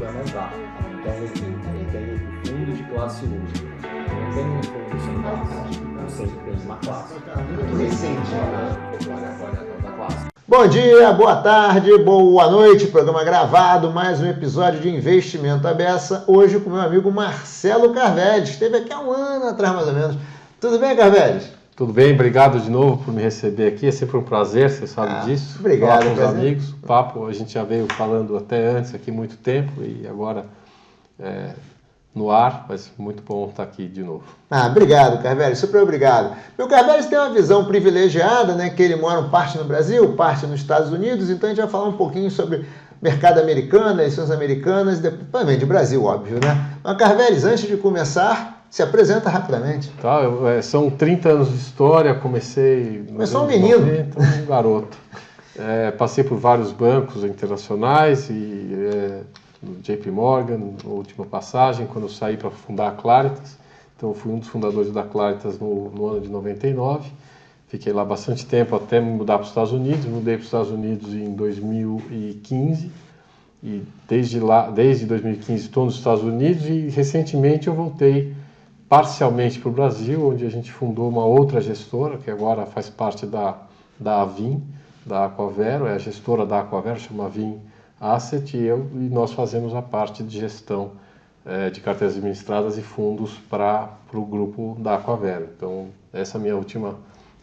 programas A. Então, eu tenho o fundo de classe 1. Eu não tenho um fundo sem classe. Eu sempre tenho uma classe. Muito recente. Agora da classe. Bom dia, boa tarde, boa noite. Programa gravado, mais um episódio de Investimento à Beça. Hoje com meu amigo Marcelo Carvedes. Esteve aqui há um ano atrás, mais ou menos. Tudo bem, Carvedes? Tudo bem, obrigado de novo por me receber aqui, é sempre um prazer, você sabe disso. Obrigado, falar com os amigos, o papo a gente já veio falando até antes aqui muito tempo e agora no ar, mas muito bom estar aqui de novo. Obrigado, Carvedes, super obrigado. Meu Carvedes tem uma visão privilegiada, né, que ele mora parte no Brasil, parte nos Estados Unidos, então a gente vai falar um pouquinho sobre mercado americano, eleições americanas, depois também de Brasil, óbvio, né? Mas, Carvedes, antes de começar, se apresenta rapidamente. Tá, são 30 anos de história, comecei... Começou um menino. 90, um garoto. Passei por vários bancos internacionais e no JP Morgan, na última passagem, quando eu saí para fundar a Claritas. Então, eu fui um dos fundadores da Claritas no ano de 99. Fiquei lá bastante tempo até me mudar para os Estados Unidos. Mudei para os Estados Unidos em 2015. E desde 2015 estou nos Estados Unidos e recentemente eu voltei parcialmente para o Brasil, onde a gente fundou uma outra gestora, que agora faz parte da Avin, da Aquavero, é a gestora da Aquavero, chama Avin Asset, e nós fazemos a parte de gestão de carteiras administradas e fundos para o grupo da Aquavero. Então, essa é a minha última...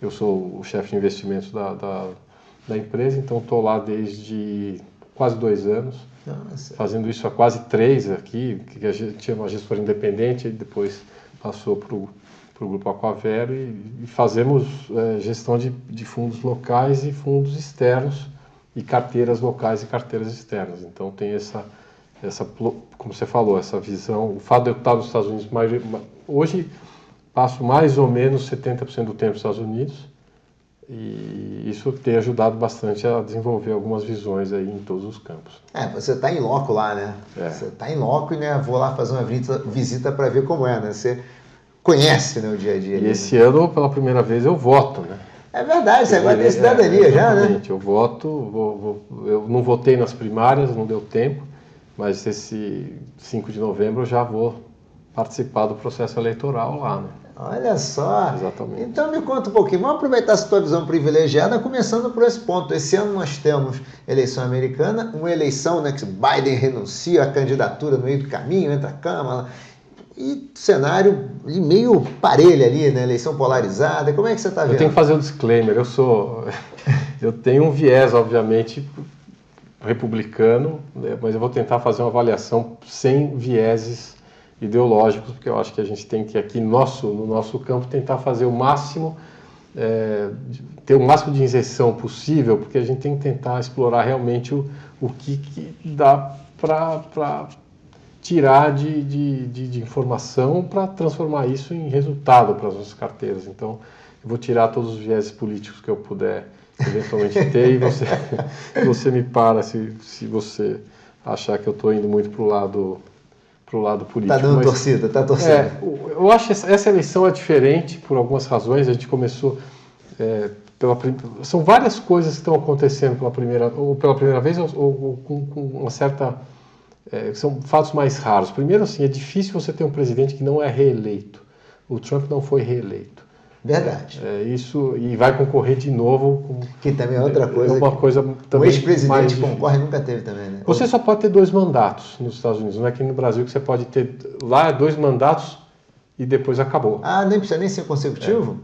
Eu sou o chefe de investimentos da empresa, então estou lá desde quase 2 anos, fazendo isso há quase 3 aqui, que a gente tinha uma gestora independente, e depois passou para o grupo Aquavero e fazemos gestão de fundos locais e fundos externos, e carteiras locais e carteiras externas. Então tem essa, como você falou, essa visão. O fato de eu estar nos Estados Unidos, hoje passo mais ou menos 70% do tempo nos Estados Unidos, e isso tem ajudado bastante a desenvolver algumas visões aí em todos os campos. Você está em loco lá, né? Você está em loco e, né, vou lá fazer uma visita para ver como é, né? Você conhece, né, o dia a dia. E esse ano, pela primeira vez, eu voto, né? É verdade, você agora tem cidadania já, né? Eu voto, eu não votei nas primárias, não deu tempo, mas esse 5 de novembro eu já vou participar do processo eleitoral lá, né? Olha só. Exatamente. Então me conta um pouquinho, vamos aproveitar essa tua visão privilegiada, começando por esse ponto. Esse ano nós temos eleição americana, uma eleição, né, que Biden renuncia à candidatura no meio do caminho, entra a Câmara, e cenário meio parelho ali, né, eleição polarizada. Como é que você está vendo? Eu tenho que fazer um disclaimer, eu tenho um viés, obviamente, republicano, né, mas eu vou tentar fazer uma avaliação sem vieses ideológicos, porque eu acho que a gente tem que aqui no nosso campo tentar fazer o máximo, ter o máximo de injeção possível, porque a gente tem que tentar explorar realmente o que dá para tirar de informação para transformar isso em resultado para as nossas carteiras. Então, eu vou tirar todos os viéses políticos que eu puder eventualmente ter e você me para se você achar que eu estou indo muito para o lado político. Está dando torcida, está torcendo. Eu acho que essa eleição é diferente por algumas razões. A gente começou... são várias coisas que estão acontecendo pela primeira vez ou com uma certa... são fatos mais raros. Primeiro, assim, é difícil você ter um presidente que não é reeleito. O Trump não foi reeleito. Verdade. Isso, e vai concorrer de novo. Que também é outra coisa. O ex-presidente concorre nunca teve também, né? Você só pode ter 2 mandatos nos Estados Unidos. Não é aqui no Brasil que você pode ter lá 2 mandatos e depois acabou. Nem precisa nem ser consecutivo?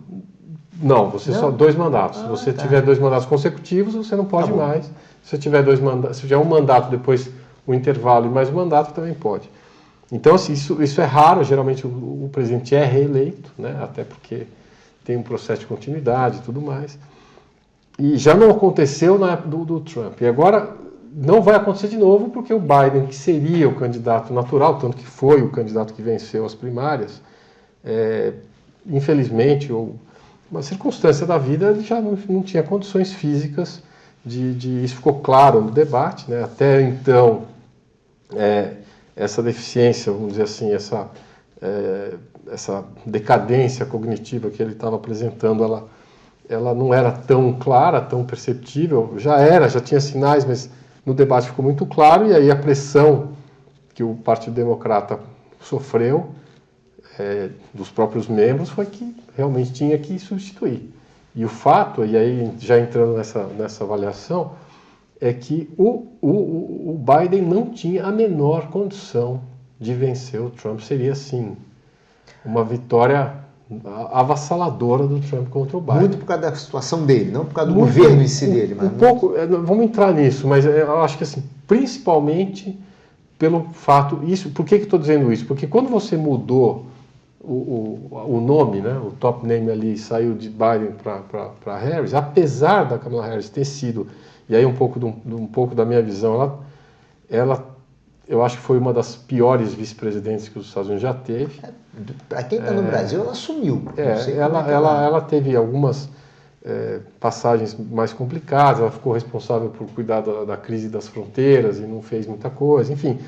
Não, só 2 mandatos. Se você tiver 2 mandatos consecutivos, você não pode mais. Se você tiver 2 mandatos, se tiver um mandato depois o intervalo e mais um mandato, também pode. Então, assim, isso é raro. Geralmente o presidente é reeleito, né? Até porque tem um processo de continuidade e tudo mais. E já não aconteceu na época do Trump. E agora não vai acontecer de novo, porque o Biden, que seria o candidato natural, tanto que foi o candidato que venceu as primárias, infelizmente, ou uma circunstância da vida, ele já não tinha condições físicas isso ficou claro no debate, né? Até então, essa deficiência, vamos dizer assim, essa decadência cognitiva que ele estava apresentando, ela não era tão clara, tão perceptível. Já tinha sinais, mas no debate ficou muito claro, e aí a pressão que que o Partido Democrata sofreu dos próprios membros foi que realmente tinha que substituir. E o fato, e aí já entrando nessa avaliação, é que o Biden não tinha a menor condição de vencer o Trump. Seria, assim, uma vitória avassaladora do Trump contra o Biden. Muito por causa da situação dele, não por causa do governo em si dele. Mas pouco, vamos entrar nisso, mas eu acho que, assim, principalmente pelo fato... Por que eu estou dizendo isso? Porque quando você mudou o nome, né, o top name ali, saiu de Biden para Harris, apesar da Kamala Harris ter sido, e aí um pouco da minha visão, ela eu acho que foi uma das piores vice-presidentes que os Estados Unidos já teve. Para quem está no Brasil, ela sumiu. Ela teve algumas passagens mais complicadas, ela ficou responsável por cuidar da crise das fronteiras e não fez muita coisa, enfim...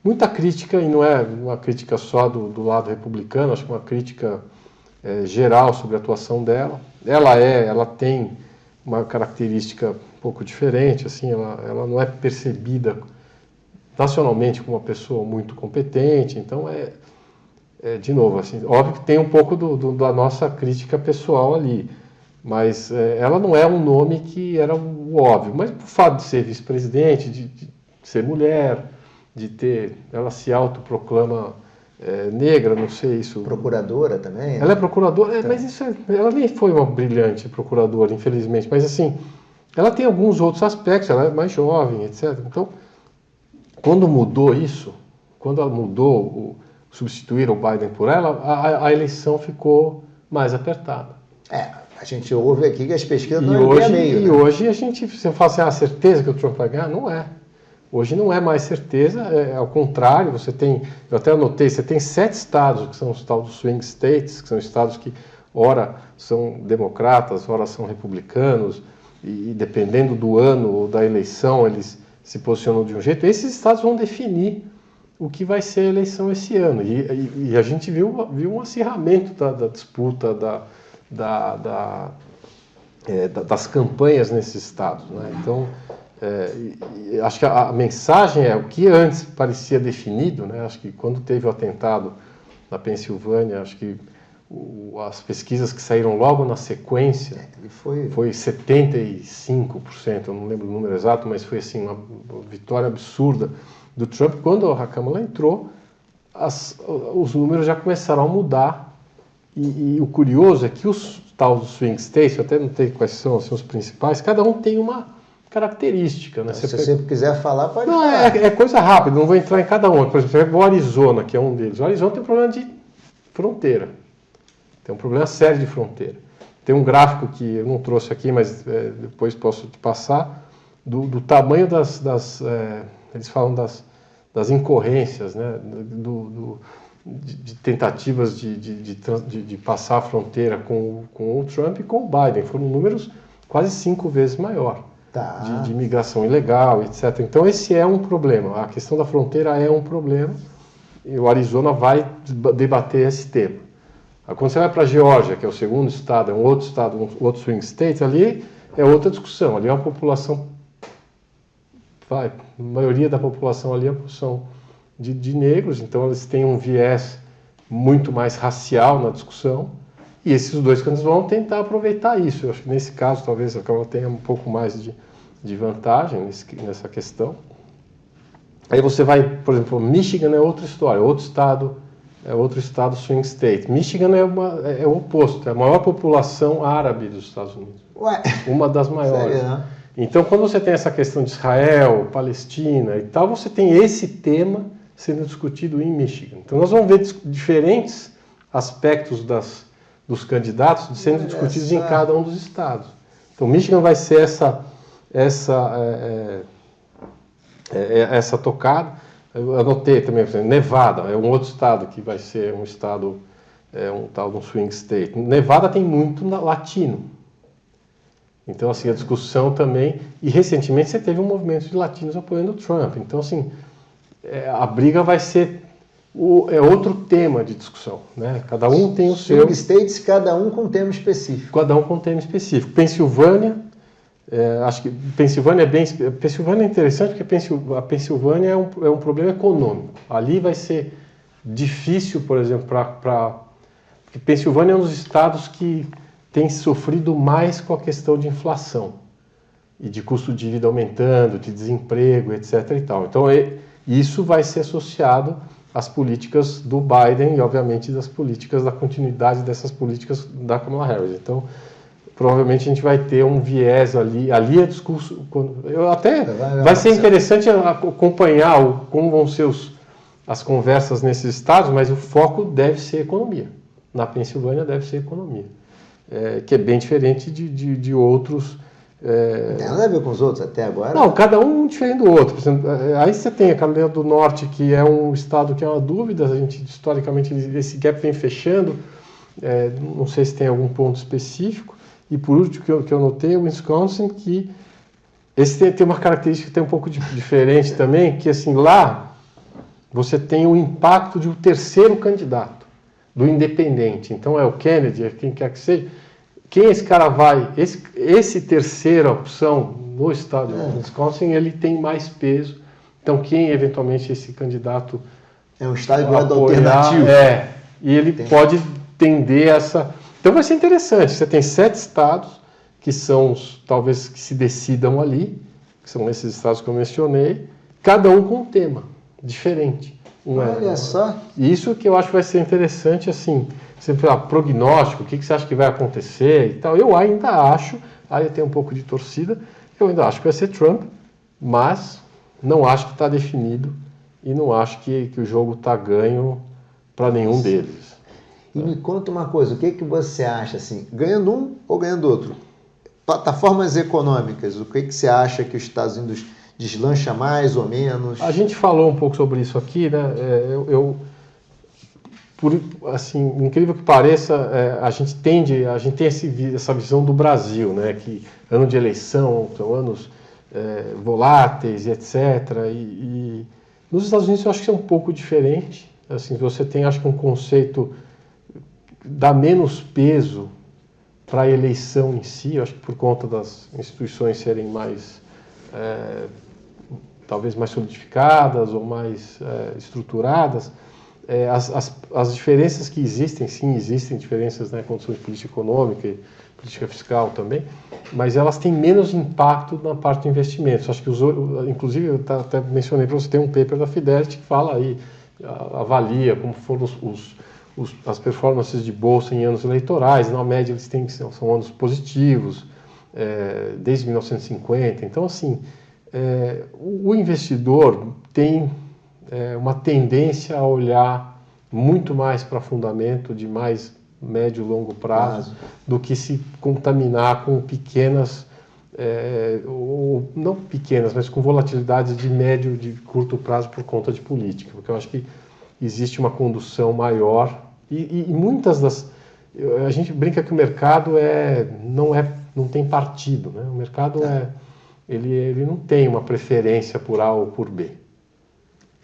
Muita crítica, e não é uma crítica só do lado republicano, acho que uma crítica geral sobre a atuação dela. Ela tem uma característica um pouco diferente, assim, ela não é percebida nacionalmente como uma pessoa muito competente, então de novo, assim, óbvio que tem um pouco da nossa crítica pessoal ali, mas ela não é um nome que era o óbvio, mas por fato de ser vice-presidente, de ser mulher... ela se autoproclama negra, não sei isso. Procuradora também? Ela é procuradora, mas ela nem foi uma brilhante procuradora, infelizmente. Mas assim, ela tem alguns outros aspectos, ela é mais jovem, etc. Então, quando mudou isso, quando ela mudou, substituir o Biden por ela, a eleição ficou mais apertada. A gente ouve aqui que as pesquisas não é meio. E hoje você fala assim, certeza que o Trump vai ganhar? Não é. Hoje não é mais certeza, ao contrário, eu até anotei, você tem 7 estados, que são os tal dos swing states, que são estados que ora são democratas, ora são republicanos, e dependendo do ano ou da eleição, eles se posicionam de um jeito. Esses estados vão definir o que vai ser a eleição esse ano. E a gente viu um acirramento da disputa, das campanhas nesses estados, né? Então... acho que a mensagem o que antes parecia definido, né? Acho que quando teve o atentado na Pensilvânia, acho que as pesquisas que saíram logo na sequência foi 75%, eu não lembro o número exato, mas foi assim, uma vitória absurda do Trump. Quando a Kamala entrou, os números já começaram a mudar e o curioso é que os tal dos swing states, eu até não sei quais são os principais, cada um tem uma característica, né? Se você quiser falar, pode falar. É coisa rápida, não vou entrar em cada um. Por exemplo, o Arizona, que é um deles. O Arizona tem um problema de fronteira. Tem um problema sério de fronteira. Tem um gráfico que eu não trouxe aqui, mas depois posso te passar, do tamanho eles falam das incorrências, né? De tentativas de passar a fronteira com o Trump e com o Biden. Foram números quase 5 vezes maior. De imigração ilegal, etc. Então esse é um problema, a questão da fronteira é um problema e o Arizona vai debater esse tema. Quando você vai para a Geórgia, que é o segundo estado, é um outro estado, um outro swing state, ali é outra discussão, ali é uma população, a maioria da população ali é a população de negros, então eles têm um viés muito mais racial na discussão. E esses dois candidatos vão tentar aproveitar isso. Eu acho que nesse caso talvez a Kamala tenha um pouco mais de vantagem nessa questão. Aí você vai, por exemplo, Michigan é outra história, outro estado swing state. Michigan é o oposto, é a maior população árabe dos Estados Unidos. Uma das maiores. Sério, né? Então, quando você tem essa questão de Israel, Palestina e tal, você tem esse tema sendo discutido em Michigan. Então, nós vamos ver diferentes aspectos dos candidatos sendo discutidos em cada um dos estados. Então, Michigan vai ser essa tocada. Eu anotei também, por exemplo, Nevada é um outro estado que vai ser um estado, um tal de um swing state. Nevada tem muito latino. Então, assim, a discussão também... E, recentemente, você teve um movimento de latinos apoiando o Trump. Então, assim, a briga vai ser... outro tema de discussão, né? Cada um tem o seu... Swing states, cada um com um tema específico. Cada um com um tema específico. Pensilvânia Acho que Pensilvânia é interessante porque a Pensilvânia é um problema econômico. Ali vai ser difícil, por exemplo, porque Pensilvânia é um dos estados que tem sofrido mais com a questão de inflação e de custo de vida aumentando, de desemprego, etc. e tal. Então, isso vai ser associado às políticas do Biden e, obviamente, da continuidade dessas políticas da Kamala Harris. Então, provavelmente a gente vai ter um viés ali. Ali é discurso. Vai ser interessante acompanhar como vão ser as conversas nesses estados, mas o foco deve ser economia. Na Pensilvânia deve ser economia, que é bem diferente de outros. Não tem nada a ver com os outros até agora? Não, cada um diferente do outro. Por exemplo, aí você tem a Carolina do Norte, que é um estado que é uma dúvida, a gente historicamente esse gap vem fechando, não sei se tem algum ponto específico. E por último, que eu notei, o Wisconsin, que esse tem uma característica que tem um pouco diferente também, que assim, lá você tem o impacto de um terceiro candidato, do independente. Então é o Kennedy, é quem quer que seja. Quem esse cara vai, esse terceira opção no estado de Wisconsin, ele tem mais peso. Então quem eventualmente esse candidato é um estado alternativo. E ele pode tender essa... Então vai ser interessante. Você tem 7 estados que são talvez que se decidam ali, que são esses estados que eu mencionei, cada um com um tema diferente. Olha só. Isso que eu acho que vai ser interessante, assim, sempre prognóstico, o que você acha que vai acontecer e tal. Eu ainda acho, aí eu tenho um pouco de torcida, eu ainda acho que vai ser Trump, mas não acho que está definido e não acho que o jogo está ganho para nenhum deles. E me conta uma coisa, o que você acha, assim, ganhando um ou ganhando outro? Plataformas econômicas, o que você acha que os Estados Unidos deslancha mais ou menos? A gente falou um pouco sobre isso aqui, né? Assim, incrível que pareça, a gente tem essa visão do Brasil, né? Que ano de eleição, são anos voláteis e etc. E nos Estados Unidos eu acho que é um pouco diferente. Assim, você tem, acho que um conceito dá menos peso para a eleição em si, eu acho que por conta das instituições serem mais, talvez mais solidificadas ou mais estruturadas, as diferenças que existem, sim, existem diferenças, né, condições de política econômica e política fiscal também, mas elas têm menos impacto na parte de investimentos. Acho que, inclusive, eu até mencionei para você, tem um paper da Fidelity que fala aí, avalia como foram as performances de bolsa em anos eleitorais. Na média eles são anos positivos, desde 1950. Então, assim, o investidor tem uma tendência a olhar muito mais para fundamento de mais médio e longo prazo do que se contaminar com pequenas, ou não pequenas, mas com volatilidades de médio e de curto prazo por conta de política, porque eu acho que existe uma condução maior e muitas das... A gente brinca que o mercado não tem partido, né? O mercado ele não tem uma preferência por A ou por B.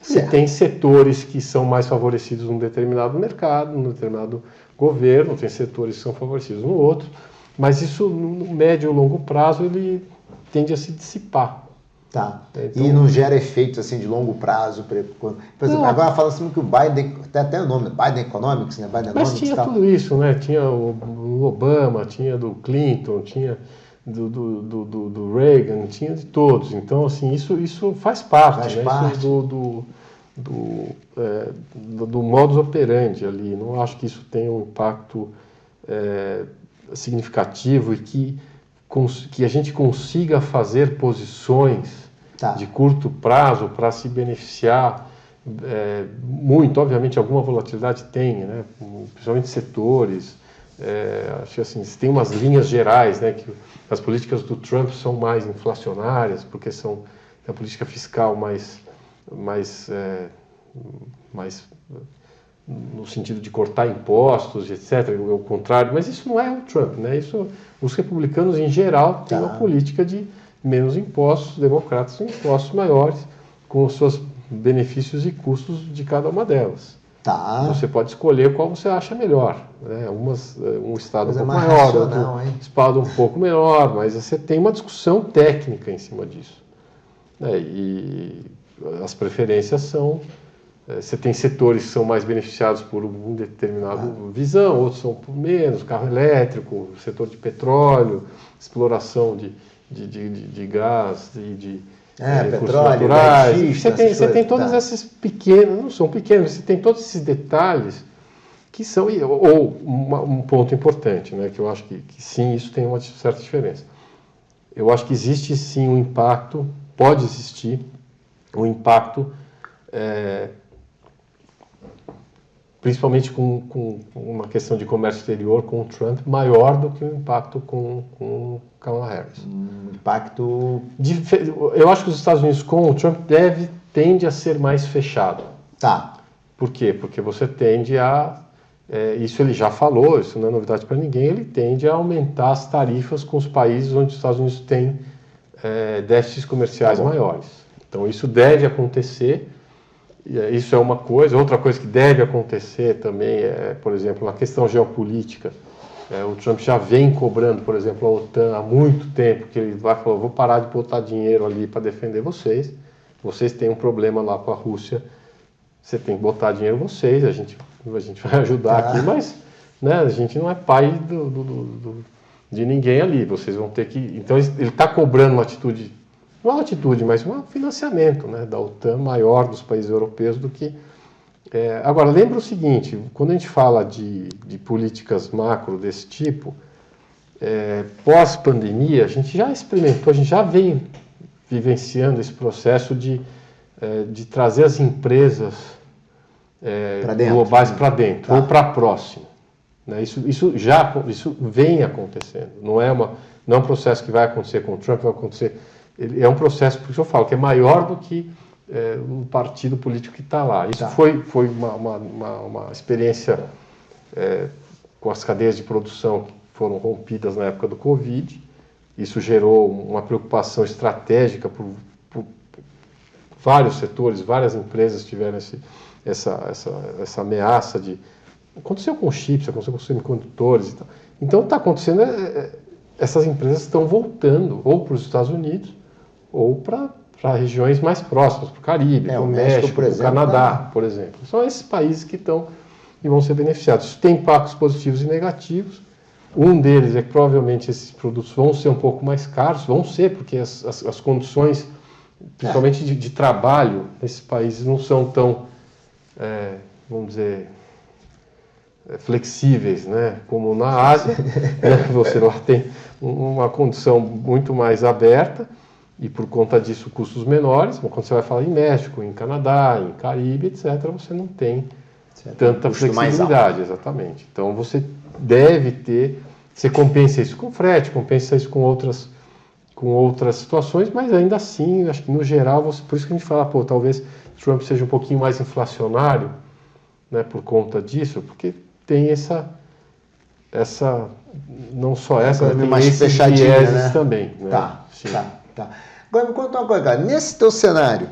Você tem setores que são mais favorecidos num determinado mercado, num determinado governo, tem setores que são favorecidos no outro, mas isso no médio e longo prazo ele tende a se dissipar. Tá. Então, e não gera efeitos assim de longo prazo. Por exemplo, agora fala assim que o Biden, tem até o nome, Biden Economics, né? Mas tinha tudo isso, né? Tinha o Obama, tinha do Clinton, tinha do Reagan, tinha de todos. Então, assim, isso faz parte, né? Isso do modus operandi ali. Não acho que isso tenha um impacto significativo e que a gente consiga fazer posições de curto prazo para se beneficiar muito. Obviamente, alguma volatilidade tem, né? Principalmente setores. Acho que assim, tem umas linhas gerais, né? Que as políticas do Trump são mais inflacionárias, porque são a política fiscal mais no sentido de cortar impostos, etc., o contrário, mas isso não é o Trump, né? Os republicanos, em geral, têm uma política de menos impostos, democratas têm impostos maiores, com os seus benefícios e custos de cada uma delas. Tá. Você pode escolher qual você acha melhor. Né? Um estado Coisa um pouco mais maior, racional, outro hein? estado um pouco menor, mas você tem uma discussão técnica em cima disso. Né? E as preferências são... Você tem setores que são mais beneficiados por um determinado visão, outros são por menos, carro elétrico, setor de petróleo, exploração de gás, de recursos petróleo, naturais. gás, Você tem todos esses pequenos, não são pequenos, você tem todos esses detalhes que são, um ponto importante, né, que eu acho que sim, isso tem uma certa diferença. Eu acho que existe sim um impacto, pode existir um impacto, principalmente com uma questão de comércio exterior com o Trump, maior do que o impacto com Kamala Harris. Impacto... Eu acho que os Estados Unidos com o Trump tende a ser mais fechado. Tá. Por quê? Porque você tende a... isso ele já falou, isso não é novidade para ninguém, ele tende a aumentar as tarifas com os países onde os Estados Unidos têm déficits comerciais maiores. Então isso deve acontecer. Isso é uma coisa. Outra coisa que deve acontecer também é, por exemplo, na questão geopolítica. O Trump já vem cobrando, por exemplo, a OTAN há muito tempo, que ele vai falar, vou parar de botar dinheiro ali para defender vocês. Vocês têm um problema lá com a Rússia, você tem que botar dinheiro vocês, a gente vai ajudar aqui, mas né, a gente não é pai de ninguém ali. Vocês vão ter que... Então ele está cobrando uma atitude... Não uma atitude, mas um financiamento, né, da OTAN maior dos países europeus do que... Agora, lembra o seguinte, quando a gente fala de políticas macro desse tipo, pós-pandemia, a gente já experimentou, a gente já vem vivenciando esse processo de trazer as empresas globais para dentro, ou para próximo. Né? Isso vem acontecendo, não é um processo que vai acontecer com o Trump, vai acontecer... É um processo, por isso eu falo, que é maior do que o partido político que está lá. Isso foi uma experiência com as cadeias de produção que foram rompidas na época do Covid. Isso gerou uma preocupação estratégica por vários setores, várias empresas tiveram essa ameaça de... Aconteceu com chips, aconteceu com semicondutores e tal. Então está acontecendo, essas empresas estão voltando ou para os Estados Unidos ou para regiões mais próximas, para o Caribe, para o México, para o Canadá, por exemplo. São esses países que vão ser beneficiados. Isso tem impactos positivos e negativos. Um deles é que provavelmente esses produtos vão ser um pouco mais caros, vão ser, porque as condições, principalmente de trabalho, nesses países não são tão, vamos dizer, flexíveis, né? Como na Ásia, né? Você lá tem uma condição muito mais aberta e por conta disso custos menores. Mas quando você vai falar em México, em Canadá, em Caribe, etc., você não tem tanta flexibilidade, exatamente. Então você deve ter, você compensa isso com frete, compensa isso com outras situações, mas ainda assim, acho que no geral, por isso que a gente fala, talvez Trump seja um pouquinho mais inflacionário, né, por conta disso, porque tem não só essa, mas tem mais esses fechadinha, né? também. Né? Tá. Agora me conta uma coisa, cara. Nesse teu cenário,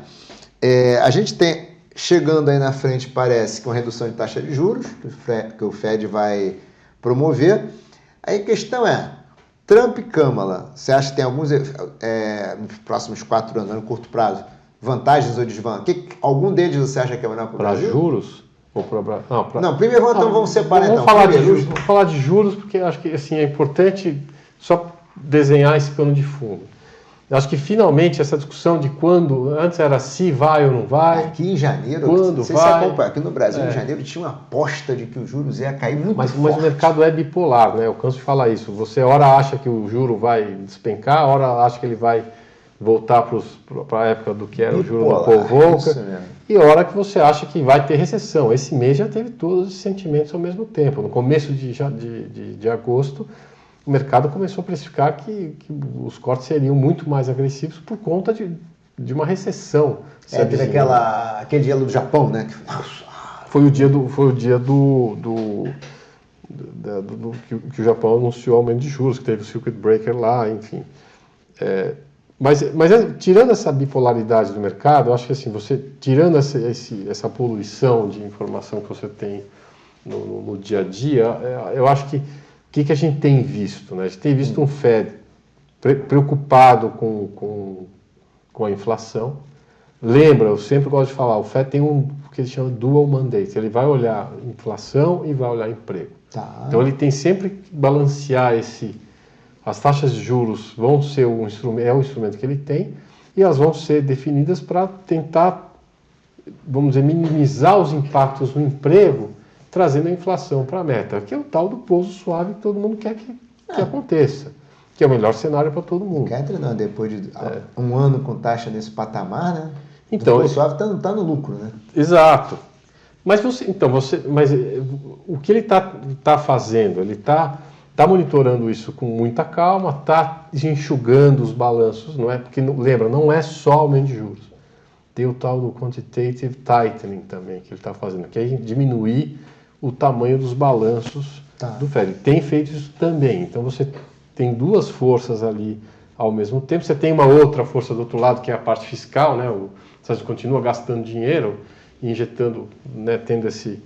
a gente tem, chegando aí na frente, parece que uma redução de taxa de juros, que o Fed vai promover. Aí a questão Trump e Kamala, você acha que tem alguns, nos próximos 4 anos, no curto prazo, vantagens ou desvantagens? Algum deles você acha que é melhor para o Brasil? Para juros? Não, primeiro vamos separar vamos falar de juros, porque acho que assim, é importante só desenhar esse pano de fundo. Eu acho que finalmente essa discussão de quando, antes era se vai ou não vai. Aqui em janeiro, quando vai. Aqui no Brasil, em janeiro, tinha uma aposta de que os juros ia cair muito forte. Mas o mercado é bipolar, né? Eu canso de falar isso. Você hora acha que o juro vai despencar, hora acha que ele vai voltar para a época do que era o juro do Paul Volcker, e hora que você acha que vai ter recessão. Esse mês já teve todos os sentimentos ao mesmo tempo. No começo de agosto, o mercado começou a precificar que os cortes seriam muito mais agressivos por conta de uma recessão. Teve aquele dia do Japão, né? Foi o dia que o Japão anunciou aumento de juros, que teve o circuit breaker lá, enfim. Mas tirando essa bipolaridade do mercado, eu acho que assim, você tirando essa poluição de informação que você tem no dia a dia, eu acho que o que a gente tem visto? Né? A gente tem visto um Fed preocupado com a inflação. Lembra, eu sempre gosto de falar, o Fed tem o que ele chama dual mandate, ele vai olhar inflação e vai olhar emprego. Tá. Então ele tem sempre que balancear as taxas de juros vão ser o instrumento que ele tem, e elas vão ser definidas para tentar, vamos dizer, minimizar os impactos no emprego, trazendo a inflação para a meta, que é o tal do pouso suave que todo mundo quer que aconteça, que é o melhor cenário para todo mundo. Não, depois de um ano com taxa nesse patamar, né? Então, o pouso suave está no lucro, né? Exato. Mas o que ele está fazendo? Ele está monitorando isso com muita calma, está enxugando os balanços, não é? Porque, lembra, não é só aumento de juros. Tem o tal do quantitative tightening também que ele está fazendo, que é diminuir o tamanho dos balanços do Fed. Ele tem feito isso também. Então você tem duas forças ali ao mesmo tempo. Você tem uma outra força do outro lado, que é a parte fiscal, né? Você continua gastando dinheiro, injetando, né, tendo esse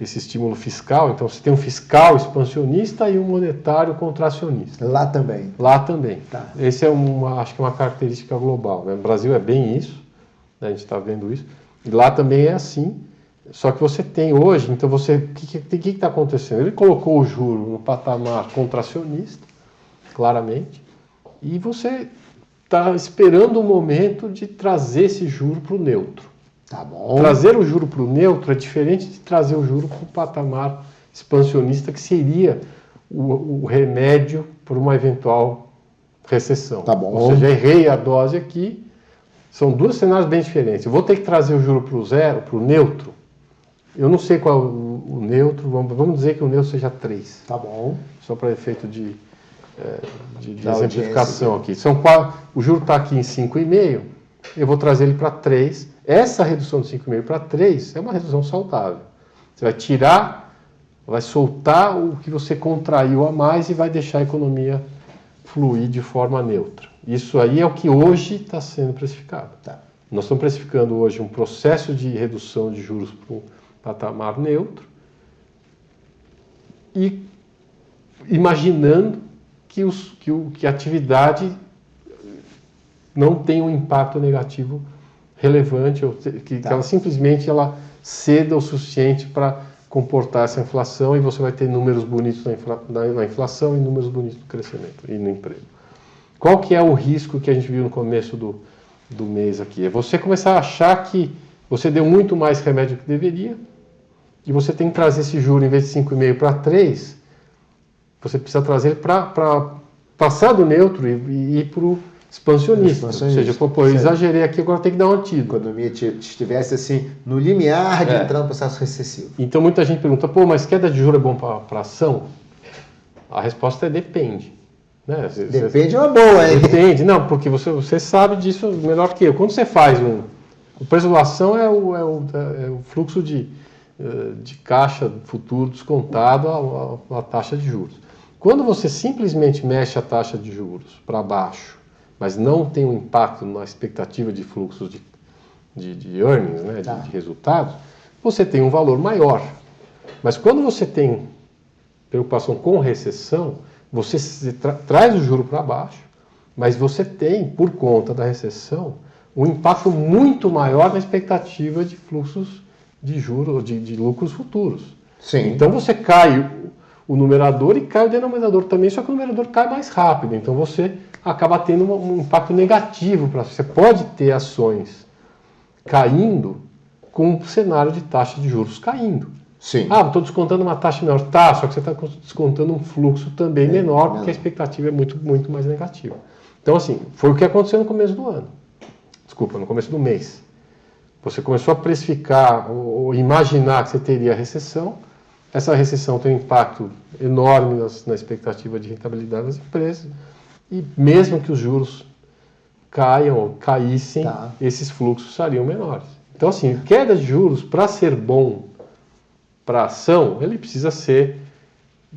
estímulo fiscal. Então você tem um fiscal expansionista e um monetário contracionista. Lá também. Lá também. Tá. Esse acho que é uma característica global. Né? No Brasil é bem isso, né? A gente está vendo isso. E lá também é assim. Só que você tem hoje, então o que está acontecendo? Ele colocou o juro no patamar contracionista, claramente, e você está esperando o momento de trazer esse juro para o neutro. Tá bom. Trazer o juro para o neutro é diferente de trazer o juro para o patamar expansionista, que seria o remédio para uma eventual recessão. Tá bom. Ou seja, errei a dose aqui. São dois cenários bem diferentes. Eu vou ter que trazer o juro para o zero, para o neutro. Eu não sei qual é o neutro. Vamos dizer que o neutro seja 3. Tá bom. Só para efeito de exemplificação aqui. O juro está aqui em 5,5. Eu vou trazer ele para 3. Essa redução de 5,5 para 3 é uma redução saudável. Você vai tirar, vai soltar o que você contraiu a mais e vai deixar a economia fluir de forma neutra. Isso aí é o que hoje está sendo precificado. Tá. Nós estamos precificando hoje um processo de redução de juros para um patamar neutro e imaginando que a atividade não tem um impacto negativo relevante, ou que ela simplesmente ceda o suficiente para comportar essa inflação, e você vai ter números bonitos na inflação e números bonitos no crescimento e no emprego. Qual que é o risco que a gente viu no começo do mês aqui? É você começar a achar que você deu muito mais remédio do que deveria, e você tem que trazer esse juro, em vez de 5,5 para 3, você precisa trazer ele para passar do neutro e ir para o expansionista. Ou seja, eu exagerei aqui, agora tem que dar um antídoto. A economia estivesse assim, no limiar de entrar no processo recessivo. Então muita gente pergunta, mas queda de juros é bom para a ação? A resposta é depende. Né? Depende é uma boa, hein? Depende, não, porque você sabe disso melhor que eu. Quando você faz o preço da ação é o fluxo de caixa futuro descontado a taxa de juros. Quando você simplesmente mexe a taxa de juros para baixo, mas não tem um impacto na expectativa de fluxos de earnings, né, de resultados, você tem um valor maior. Mas quando você tem preocupação com recessão, você traz o juro para baixo, mas você tem, por conta da recessão, um impacto muito maior na expectativa de fluxos de juros, de lucros futuros. Sim. Então você cai o numerador e cai o denominador também, só que o numerador cai mais rápido. Então você acaba tendo um impacto negativo. Você pode ter ações caindo com um cenário de taxa de juros caindo. Sim. Estou descontando uma taxa menor. Só que você está descontando um fluxo também menor, porque a expectativa é muito, muito mais negativa. Então, assim, foi o que aconteceu no começo do ano. No começo do mês. Você começou a precificar ou imaginar que você teria recessão. Essa recessão tem um impacto enorme na expectativa de rentabilidade das empresas. E mesmo que os juros caiam ou caíssem, esses fluxos seriam menores. Então, assim, queda de juros, para ser bom para a ação, ele precisa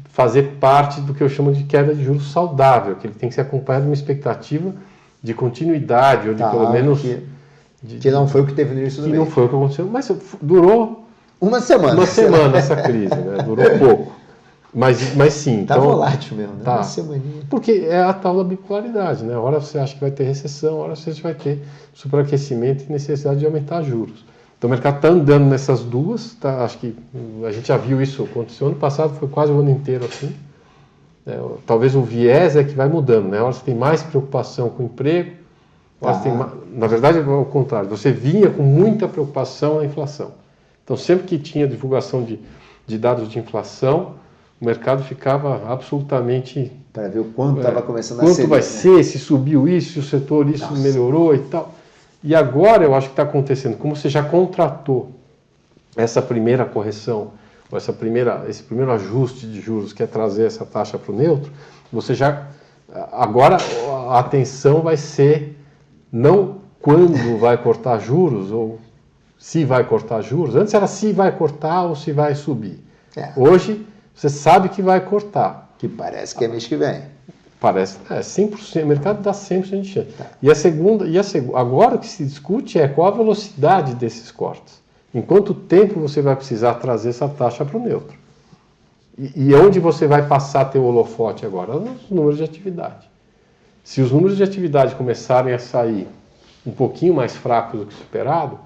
fazer parte do que eu chamo de queda de juros saudável, que ele tem que ser acompanhado de uma expectativa de continuidade, ou de pelo menos... Que não foi o que teve no início do mês. Que não foi o que aconteceu, mas durou... Uma semana essa crise, né? Durou pouco. Mas sim. Tá então, volátil mesmo, né? Tá. Uma semaninha. Porque é a tal da bipolaridade, né? Hora você acha que vai ter recessão, hora você vai ter superaquecimento e necessidade de aumentar juros. Então o mercado está andando nessas duas, tá? Acho que a gente já viu isso acontecer. Ano passado foi quase o ano inteiro assim. Talvez o viés é que vai mudando, né? Hora você tem mais preocupação com o emprego, hora você tem na verdade é ao contrário, você vinha com muita preocupação na inflação. Então sempre que tinha divulgação de dados de inflação, o mercado ficava absolutamente... Para ver o quanto estava começando a ser. ser. Quanto vai ser, se subiu isso, se o setor isso melhorou e tal. E agora eu acho que está acontecendo, como você já contratou essa primeira correção, ou esse primeiro ajuste de juros, que é trazer essa taxa para o neutro, você já... Agora a atenção vai ser não quando vai cortar juros, ou se vai cortar juros. Antes era se vai cortar ou se vai subir. Hoje você sabe que vai cortar. Que parece que é mês que vem. Parece, 100%, o mercado dá 100% de chance. Agora o que se discute é qual a velocidade desses cortes. Em quanto tempo você vai precisar trazer essa taxa para o neutro. E onde você vai passar teu holofote agora? Nos números de atividade. Se os números de atividade começarem a sair um pouquinho mais fracos do que o esperado,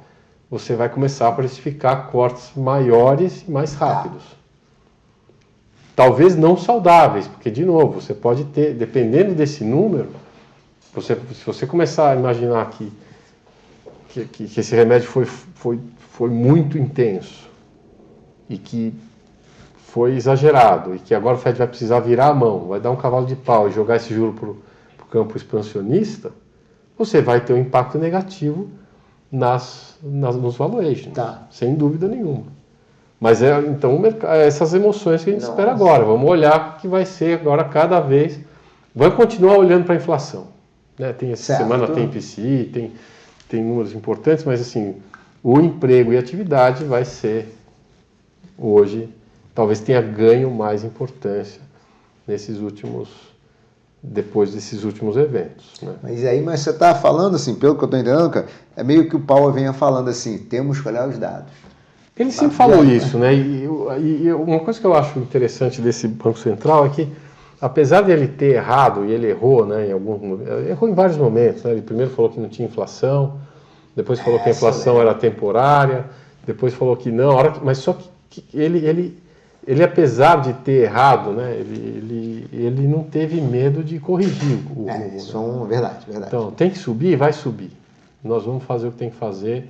você vai começar a precificar cortes maiores e mais rápidos. Talvez não saudáveis, porque, de novo, você pode ter, dependendo desse número, se você começar a imaginar que esse remédio foi muito intenso e que foi exagerado e que agora o Fed vai precisar virar a mão, vai dar um cavalo de pau e jogar esse juro para o campo expansionista, você vai ter um impacto negativo nos valuations, sem dúvida nenhuma. Mas então essas emoções que a gente espera agora. Vamos olhar o que vai ser agora cada vez. Vai continuar olhando para a inflação. Né? Essa semana tem PCI, tem números importantes, mas assim, o emprego e a atividade vai ser, hoje, talvez tenha ganho mais importância depois desses últimos eventos. Né? Mas você está falando assim, pelo que eu estou entendendo, cara, é meio que o Powell venha falando assim, temos que olhar os dados. Ele sempre falou isso, né? E uma coisa que eu acho interessante desse Banco Central é que, apesar de ele ter errado, e ele errou, né, errou em vários momentos, né? Ele primeiro falou que não tinha inflação, depois falou que a inflação era temporária, depois falou que não, mas só que ele apesar de ter errado, né, ele não teve medo de corrigir o rumo. Isso é verdade. Então, tem que subir? Vai subir. Nós vamos fazer o que tem que fazer.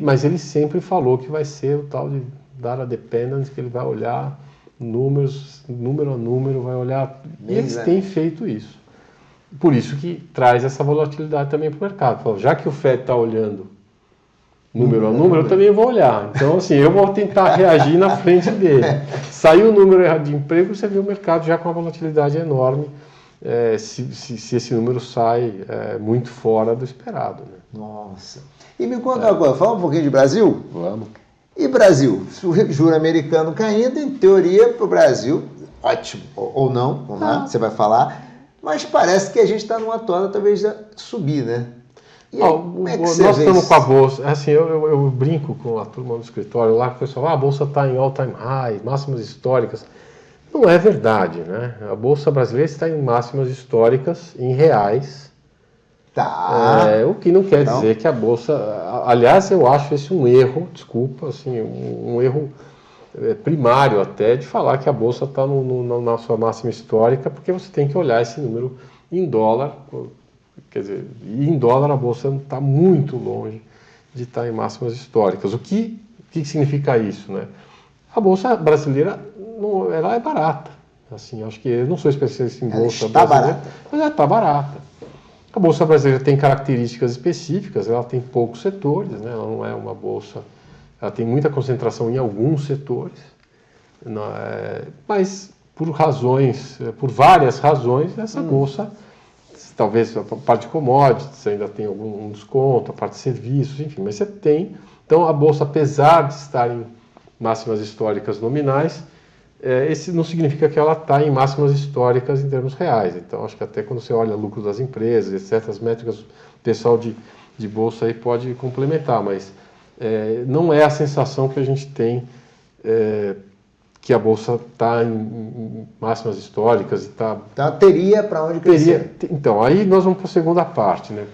Mas ele sempre falou que vai ser o tal de data dependence, que ele vai olhar números, número a número, vai olhar... E eles têm feito isso. Por isso que traz essa volatilidade também para o mercado. Fala, já que o Fed está olhando número a número, eu também vou olhar. Então, assim, eu vou tentar reagir na frente dele. Saiu o número errado de emprego, você vê o mercado já com uma volatilidade enorme, se esse número sai muito fora do esperado. Né? Nossa... E me conta agora, fala um pouquinho de Brasil? Vamos. E Brasil? O juro americano caindo, em teoria, para o Brasil, ótimo. Ou não, vamos lá, você vai falar. Mas parece que a gente está numa toada, talvez, de subir, né? E aí, como é que você nós vê estamos isso? com a Bolsa. Assim, eu brinco com a turma do escritório lá, que o pessoal a Bolsa está em all-time high, máximas históricas. Não é verdade, né? A Bolsa brasileira está em máximas históricas, em reais. O que não quer dizer que a Bolsa... Aliás, eu acho esse um erro, desculpa, assim, um erro primário até, de falar que a Bolsa está na sua máxima histórica, porque você tem que olhar esse número em dólar. Quer dizer, e em dólar a Bolsa está muito longe de estar em máximas históricas. O que significa isso, né? A Bolsa brasileira, ela é barata. Assim, acho que eu não sou especialista em Bolsa brasileira, mas ela está barata. A Bolsa brasileira tem características específicas, ela tem poucos setores, né? Ela não é uma bolsa, ela tem muita concentração em alguns setores, mas por várias razões, essa bolsa, talvez a parte de commodities ainda tem algum desconto, a parte de serviços, enfim, mas você tem. Então a bolsa, apesar de estar em máximas históricas nominais, esse não significa que ela está em máximas históricas em termos reais. Então, acho que até quando você olha lucro das empresas, etc., as métricas, o pessoal de bolsa aí pode complementar, mas não é a sensação que a gente tem que a bolsa está em máximas históricas e está... Então, teria para onde crescer. Então, aí nós vamos para a segunda parte, né?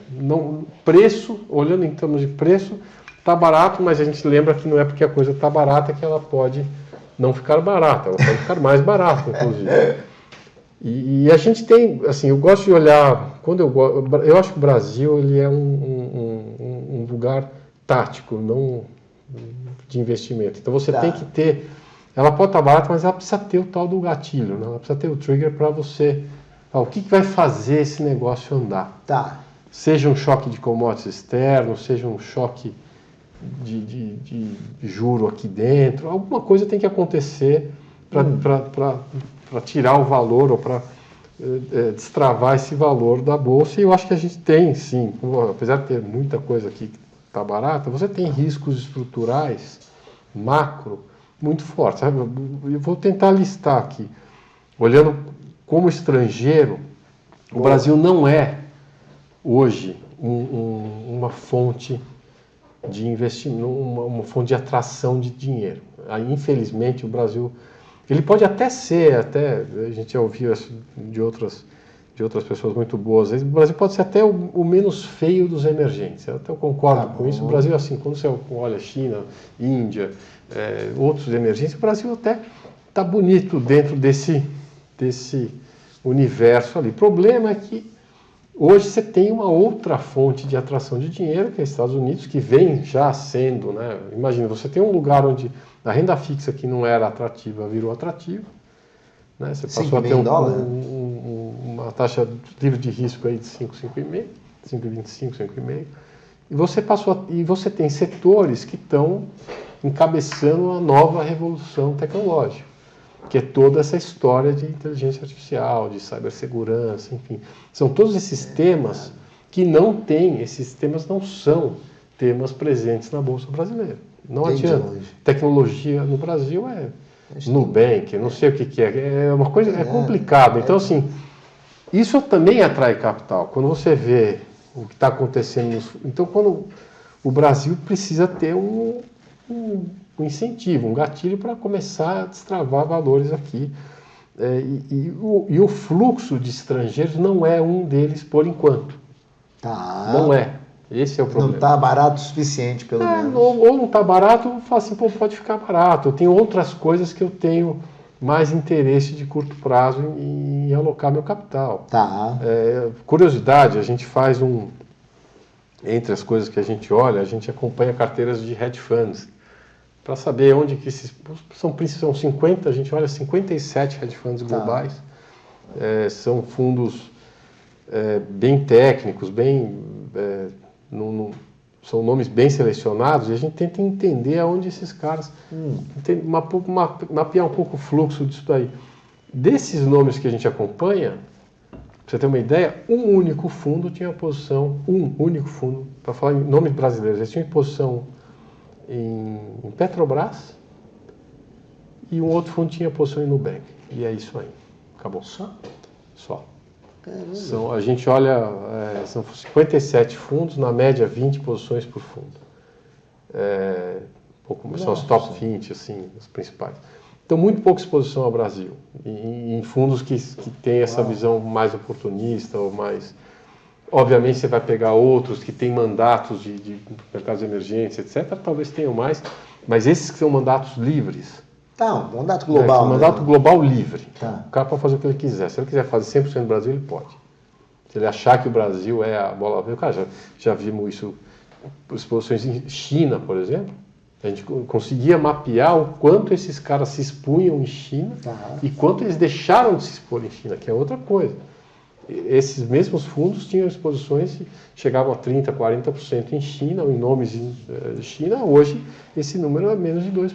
Preço, olhando em termos de preço, está barato, mas a gente lembra que não é porque a coisa está barata que ela pode não ficar barata, ela pode ficar mais barata, inclusive. E a gente tem, assim, eu gosto de olhar, eu acho que o Brasil ele é um lugar tático, não de investimento. Então você tem que ter, ela pode estar barata, mas ela precisa ter o tal do gatilho, né? Ela precisa ter o trigger para você, o que vai fazer esse negócio andar? Tá. Seja um choque de commodities externo, seja um choque de juro aqui dentro, alguma coisa tem que acontecer para tirar o valor ou para destravar esse valor da bolsa. E eu acho que a gente tem, sim, apesar de ter muita coisa aqui que está barata, você tem riscos estruturais, macro, muito fortes. Eu vou tentar listar aqui. Olhando como estrangeiro, o Brasil não é hoje uma fonte de investimento, uma fonte de atração de dinheiro. Aí, infelizmente, o Brasil, ele pode até ser, a gente já ouviu isso de outras pessoas muito boas, o Brasil pode ser até o menos feio dos emergentes. Eu até concordo com isso. O Brasil, assim, quando você olha China, Índia, outros emergentes, o Brasil até está bonito dentro desse universo ali. O problema é que hoje você tem uma outra fonte de atração de dinheiro, que é os Estados Unidos, que vem já sendo, né? Imagina, você tem um lugar onde a renda fixa que não era atrativa virou atrativa, né? Você passou a ter uma taxa livre de risco aí de 5,5, 5,25, 5,5, e você tem setores que estão encabeçando a nova revolução tecnológica, que é toda essa história de inteligência artificial, de cibersegurança, enfim. São todos esses temas que esses temas não são temas presentes na Bolsa Brasileira. Não adianta. Tecnologia no Brasil é Nubank, não sei o que é. É uma coisa, é complicado. Então, assim, isso também atrai capital. Quando você vê o que está acontecendo... Então, quando o Brasil precisa ter um incentivo, um gatilho para começar a destravar valores aqui. E o fluxo de estrangeiros não é um deles por enquanto. Tá. Não é. Esse é o problema. Não está barato o suficiente, pelo menos. Ou não está barato, ou fala assim, pode ficar barato. Eu tenho outras coisas que eu tenho mais interesse de curto prazo em alocar meu capital. Tá. Curiosidade, a gente faz entre as coisas que a gente olha, a gente acompanha carteiras de hedge funds, para saber onde que são 50, a gente olha 57 hedge funds globais, são fundos bem técnicos, são nomes bem selecionados, e a gente tenta entender aonde esses caras, mapear um pouco o fluxo disso daí. Desses nomes que a gente acompanha, para você ter uma ideia, um único fundo, para falar em nomes brasileiros, eles tinham posição em Petrobras, e um outro fundo tinha posição em Nubank. E é isso aí. Acabou. Só. A gente olha, são 57 fundos, na média 20 posições por fundo. São os top 20, assim, os principais. Então, muito pouca exposição ao Brasil, em fundos que têm essa visão mais oportunista, ou mais... Obviamente, você vai pegar outros que têm mandatos de mercados emergentes, etc., talvez tenham mais, mas esses que são mandatos livres... Tá, um mandato global. Mandato global livre. Tá. O cara pode fazer o que ele quiser. Se ele quiser fazer 100% do Brasil, ele pode. Se ele achar que o Brasil é a bola... Cara, já vimos isso, exposições em China, por exemplo. A gente conseguia mapear o quanto esses caras se expunham em China e quanto eles deixaram de se expor em China, que é outra coisa. Esses mesmos fundos tinham exposições que chegavam a 30%, 40% em China, ou em nomes de China. Hoje, esse número é menos de 2%.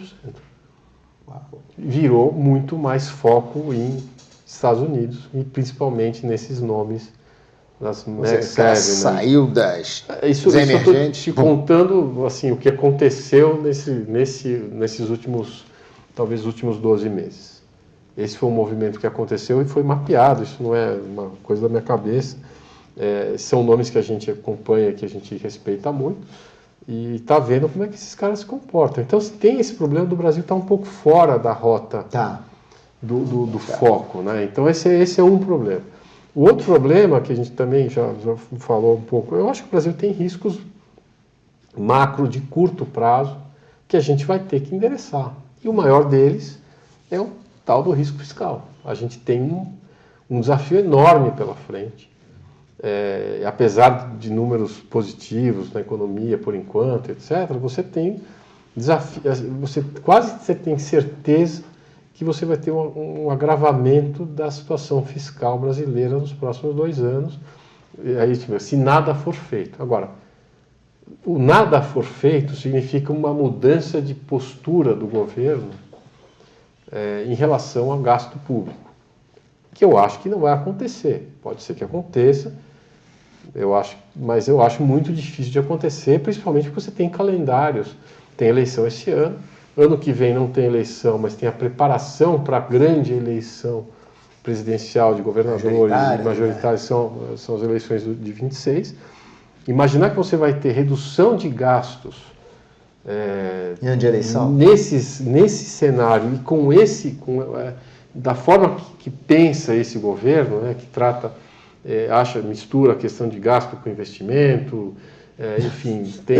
Virou muito mais foco em Estados Unidos, e principalmente nesses nomes das saiu das isso emergentes. Eu estou te contando assim, o que aconteceu nesses últimos, talvez últimos 12 meses. Esse foi um movimento que aconteceu e foi mapeado, isso não é uma coisa da minha cabeça. São nomes que a gente acompanha, que a gente respeita muito, e está vendo como é que esses caras se comportam. Então, tem esse problema do Brasil estar um pouco fora da rota do foco, né? Então, esse é um problema. O outro problema, que a gente também já falou um pouco, eu acho que o Brasil tem riscos macro de curto prazo que a gente vai ter que endereçar. E o maior deles é o tal do risco fiscal. A gente tem um desafio enorme pela frente. Apesar de números positivos na economia por enquanto, etc., você tem desafio, você tem certeza que você vai ter um agravamento da situação fiscal brasileira nos próximos 2 anos, aí, se nada for feito. Agora, o nada for feito significa uma mudança de postura do governo em relação ao gasto público, que eu acho que não vai acontecer. Pode ser que aconteça, mas eu acho muito difícil de acontecer, principalmente porque você tem calendários, tem eleição esse ano que vem não tem eleição, mas tem a preparação para a grande eleição presidencial de governadores e majoritários, são as eleições de 26. Imaginar que você vai ter redução de gastos de eleição. Nesse cenário e da forma que pensa esse governo, né, que trata, mistura a questão de gasto com investimento, enfim, tem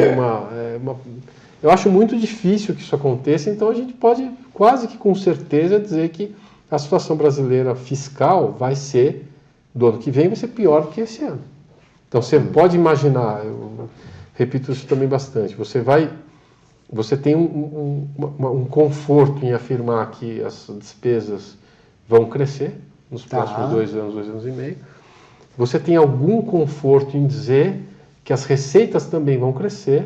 eu acho muito difícil que isso aconteça, então a gente pode quase que com certeza dizer que a situação brasileira fiscal do ano que vem vai ser pior do que esse ano. Então você pode imaginar, eu repito isso também bastante, você tem um conforto em afirmar que as despesas vão crescer nos próximos 2 anos, 2 anos e meio. Você tem algum conforto em dizer que as receitas também vão crescer,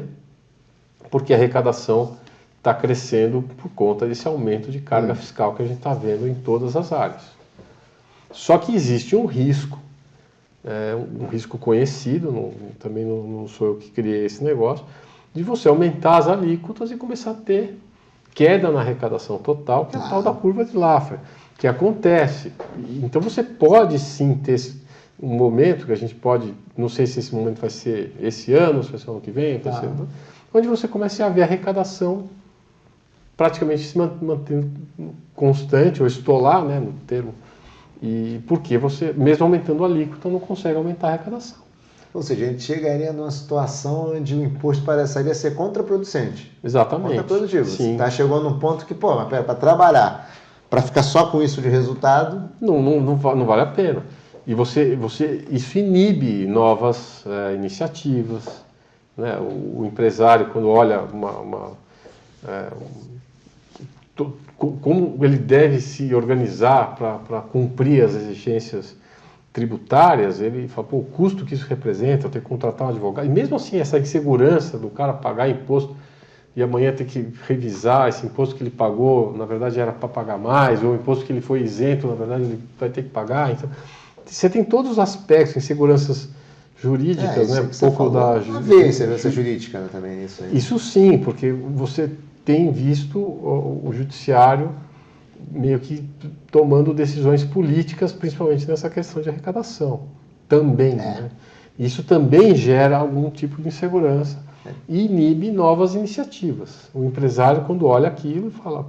porque a arrecadação está crescendo por conta desse aumento de carga fiscal que a gente está vendo em todas as áreas. Só que existe um risco, um risco conhecido, também não sou eu que criei esse negócio, de você aumentar as alíquotas e começar a ter queda na arrecadação total, que é a tal da curva de Laffer, que acontece. Então você pode sim ter um momento que a gente pode, não sei se esse momento vai ser esse ano, se vai ser ano que vem, onde você começa a ver a arrecadação praticamente se mantendo constante, ou estolar, né, no termo, e porque você, mesmo aumentando a alíquota, não consegue aumentar a arrecadação. Ou seja, a gente chegaria numa situação onde o imposto pareceria ser contraproducente. Exatamente. Contraprodutivo. Sim. Chegou num ponto que, para trabalhar, para ficar só com isso de resultado... Não vale a pena. E isso inibe novas iniciativas, né? O empresário, quando olha como ele deve se organizar para cumprir as exigências tributárias, ele fala, o custo que isso representa, eu ter que contratar um advogado, e mesmo assim essa insegurança do cara pagar imposto e amanhã ter que revisar esse imposto que ele pagou, na verdade era para pagar mais, ou o imposto que ele foi isento, na verdade ele vai ter que pagar. Então, você tem todos os aspectos, inseguranças jurídicas, né? Um pouco da insegurança jurídica, né, também isso aí. Isso sim, porque você tem visto o judiciário meio que tomando decisões políticas, principalmente nessa questão de arrecadação. Também, né? Isso também gera algum tipo de insegurança e inibe novas iniciativas. O empresário, quando olha aquilo, fala,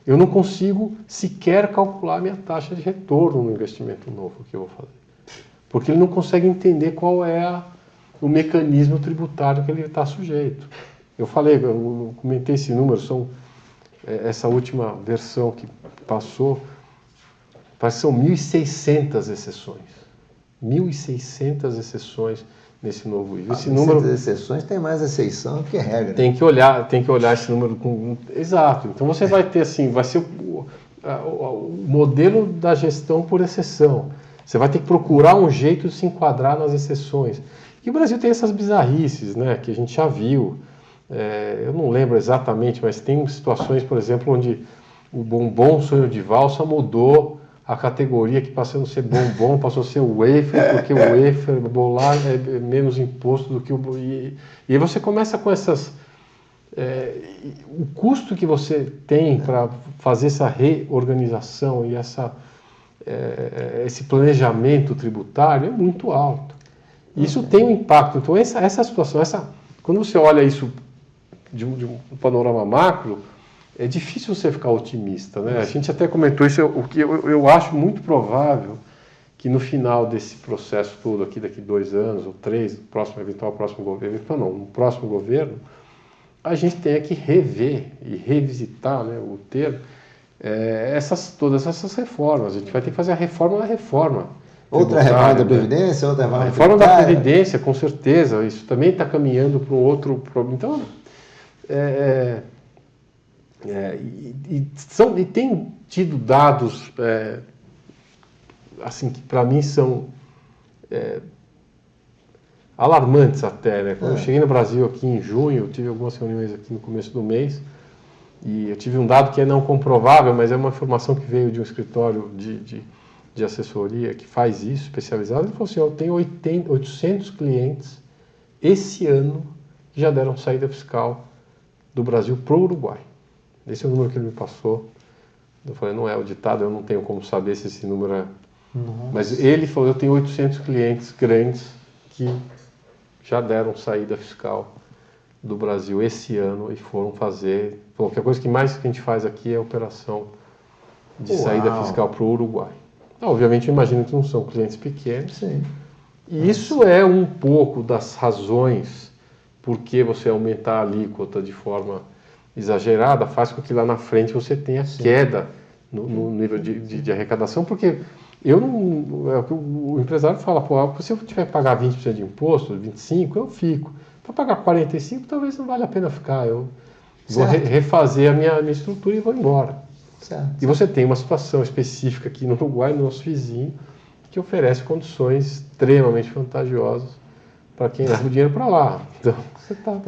eu não consigo sequer calcular minha taxa de retorno no investimento novo que eu vou fazer. Porque ele não consegue entender qual é o mecanismo tributário que ele está sujeito. Eu comentei esse número, essa última versão que passou, parece que são 1.600 exceções. 1.600 exceções nesse novo IVA. Esse número, exceções tem mais exceção que regra. Tem que olhar esse número exato. Então você vai ter vai ser o modelo da gestão por exceção. Você vai ter que procurar um jeito de se enquadrar nas exceções. E o Brasil tem essas bizarrices, né, que a gente já viu. Eu não lembro exatamente, mas tem situações, por exemplo, onde o bombom sonho de valsa mudou a categoria, que passou a não ser bombom, passou a ser wafer, porque o wafer bolar é menos imposto do que o... E aí você começa com essas o custo que você tem para fazer essa reorganização e esse planejamento tributário é muito alto. Isso tem um impacto. Então, essa situação, quando você olha isso de um panorama macro, é difícil você ficar otimista, né? A gente até comentou isso, o que eu acho muito provável que no final desse processo todo aqui, daqui 2 anos ou 3, no próximo governo, a gente tenha que rever e revisitar, né, o termo, todas essas reformas. A gente vai ter que fazer a reforma da reforma. Outra reforma da Previdência, outra reforma reforma da Previdência, com certeza. Isso também está caminhando para um outro problema. Então, e tem tido dados assim, que para mim são alarmantes até, né? Quando eu cheguei no Brasil aqui em junho, eu tive algumas reuniões aqui no começo do mês, e eu tive um dado que é não comprovável, mas é uma informação que veio de um escritório de assessoria que faz isso, especializado. Ele falou assim, eu tenho 800 clientes esse ano que já deram saída fiscal do Brasil para o Uruguai. Esse é o número que ele me passou. Eu falei, não é o ditado, eu não tenho como saber se esse número é... Nossa. Mas ele falou, eu tenho 800 clientes grandes que já deram saída fiscal do Brasil esse ano e foram fazer... Falou que a coisa que mais que a gente faz aqui é a operação de saída fiscal para o Uruguai. Então, obviamente, eu imagino que não são clientes pequenos. Sim. E isso é um pouco das razões por que você aumentar a alíquota de forma exagerada, faz com que lá na frente você tenha queda no nível de arrecadação, porque o empresário fala, se eu tiver que pagar 20% de imposto, 25%, eu fico. Para pagar 45%, talvez não vale a pena ficar. Eu vou refazer a minha estrutura e vou embora. Certo. E você tem uma situação específica aqui no Uruguai, no nosso vizinho, que oferece condições extremamente vantajosas para quem leva o dinheiro para lá. Então, você está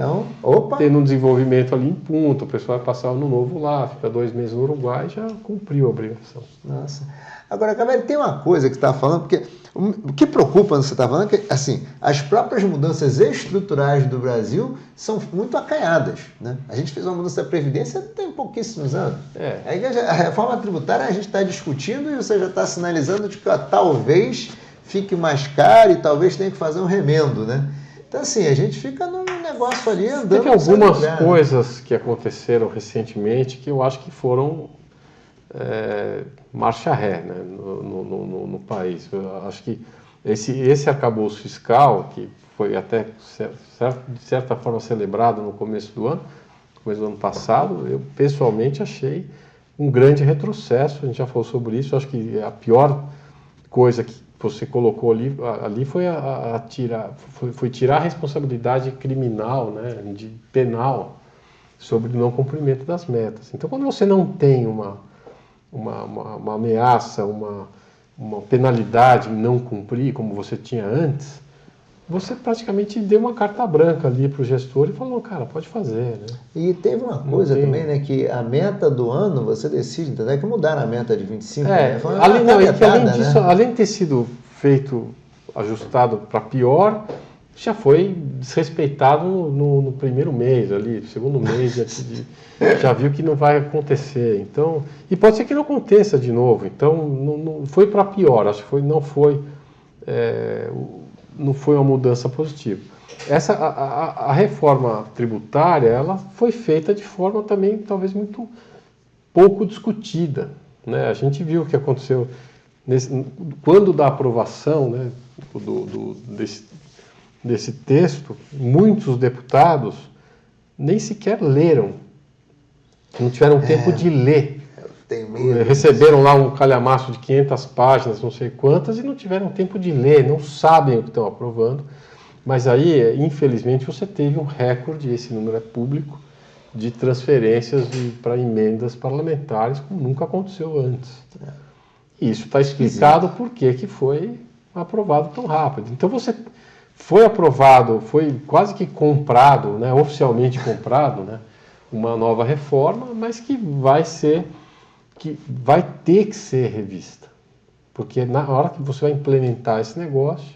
tendo um desenvolvimento ali em Punta, o pessoal vai passar o ano novo lá, fica 2 meses no Uruguai e já cumpriu a obrigação. Nossa. Agora, Gabriel, tem uma coisa que você está falando, porque o que preocupa no que você está falando é que, assim, as próprias mudanças estruturais do Brasil são muito acanhadas, né? A gente fez uma mudança da Previdência tem pouquíssimos anos. A reforma tributária a gente está discutindo e você já está sinalizando de que talvez fique mais caro e talvez tenha que fazer um remendo, né? Então, assim, a gente fica num negócio ali andando... Teve algumas coisas que aconteceram recentemente que eu acho que foram marcha ré, né, no país. Eu acho que esse arcabouço fiscal, que foi até de certa forma celebrado no começo do ano passado, eu pessoalmente achei um grande retrocesso. A gente já falou sobre isso. Eu acho que a pior coisa que você colocou ali foi tirar a responsabilidade criminal, né, penal sobre o não cumprimento das metas. Então, quando você não tem uma ameaça, uma penalidade em não cumprir, como você tinha antes, você praticamente deu uma carta branca ali para o gestor e falou, cara, pode fazer, né? E teve uma coisa também, né, que a meta do ano, você decide, entendeu? Que mudaram a meta de 25, né? Além de ter sido feito, ajustado para pior, já foi desrespeitado no primeiro mês ali, no segundo mês, já viu que não vai acontecer. Então, e pode ser que não aconteça de novo. Então, não foi para pior, acho que não foi uma mudança positiva. A reforma tributária, ela foi feita de forma também, talvez, muito pouco discutida, né? A gente viu o que aconteceu quando da aprovação, né, desse texto, muitos deputados nem sequer leram, não tiveram tempo de ler. Receberam lá um calhamaço de 500 páginas, não sei quantas, e não tiveram tempo de ler, não sabem o que estão aprovando. Mas aí, infelizmente, você teve um recorde, esse número é público, de transferências para emendas parlamentares, como nunca aconteceu antes. E isso está explicado por que foi aprovado tão rápido. Então você foi aprovado, foi quase que comprado, né, oficialmente comprado, né, uma nova reforma, mas que vai ter que ser revista. Porque na hora que você vai implementar esse negócio,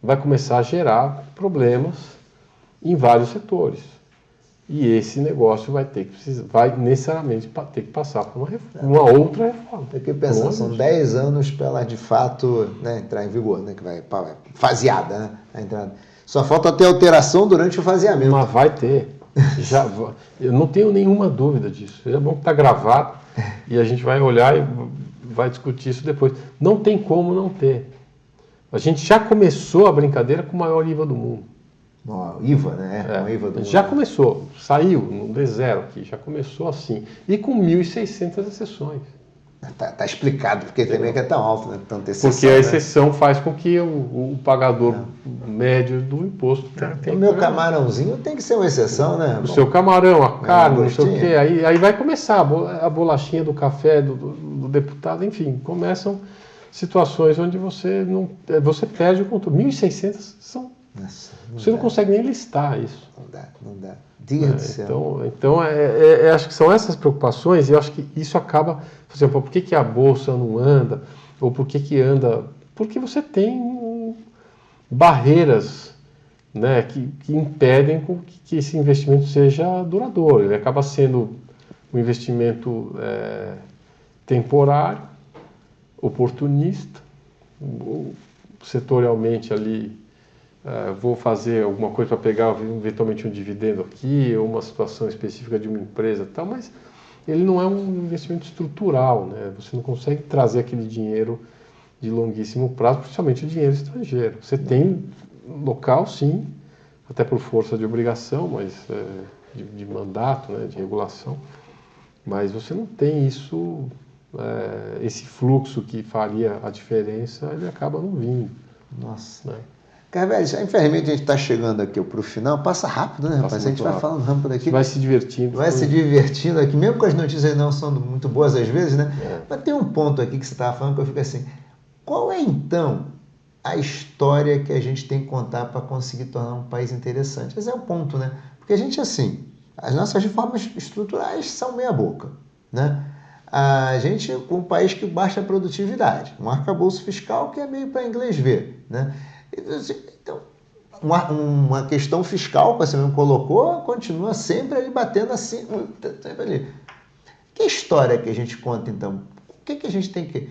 vai começar a gerar problemas em vários setores. E esse negócio vai necessariamente ter que passar por uma outra reforma. Tem que pensar, são 10 anos para ela de fato, né, entrar em vigor, né, que vai faseada, né, a entrada. Só falta ter alteração durante o faseamento. Mas vai ter. Eu não tenho nenhuma dúvida disso. É bom que está gravado e a gente vai olhar e vai discutir isso depois. Não tem como não ter. A gente já começou a brincadeira com o maior IVA do mundo. O IVA, né? O IVA do já mundo. começou, saiu no D0 aqui, já começou assim. E com 1.600 exceções. Tá explicado porque também é tão alto, né? Tanta exceção, porque a exceção faz com que o pagador médio do imposto tenha o meu camarãozinho tem que ser uma exceção, né? O seu camarão, a carne, não sei o gostinho. quê. Aí vai começar a bolachinha do café do deputado, enfim, começam situações onde você perde o controle. 1.600 são. Nossa, você não consegue nem listar isso. Não dá. Dia do céu. Então acho que são essas preocupações, e eu acho que isso acaba, por exemplo, por que a bolsa não anda, ou por que anda? Porque você tem barreiras, né, que impedem que esse investimento seja duradouro. Ele acaba sendo um investimento temporário, oportunista, setorialmente ali. Vou fazer alguma coisa para pegar eventualmente um dividendo aqui, ou uma situação específica de uma empresa e tal, mas ele não é um investimento estrutural, né? Você não consegue trazer aquele dinheiro de longuíssimo prazo, principalmente o dinheiro estrangeiro. Você tem local, sim, até por força de obrigação, mas de mandato, né, de regulação, mas você não tem isso, esse fluxo que faria a diferença, ele acaba não vindo. Nossa. Né? Carvalho, infelizmente a gente está chegando aqui para o final, passa rápido, né, rapaz? A gente vai falando rápido aqui. Vai se divertindo. Vai se divertindo aqui, mesmo com as notícias não são muito boas às vezes, né? Mas tem um ponto aqui que você estava falando que eu fico assim, qual é então a história que a gente tem que contar para conseguir tornar um país interessante? Esse é o ponto, né? Porque a gente, assim, as nossas reformas estruturais são meia boca, né? A gente é um país que baixa a produtividade, um arcabouço fiscal que é meio para inglês ver, né? Então, uma questão fiscal que você mesmo colocou continua sempre ali batendo assim, sempre ali. Que história que a gente conta, então? O que a gente tem que...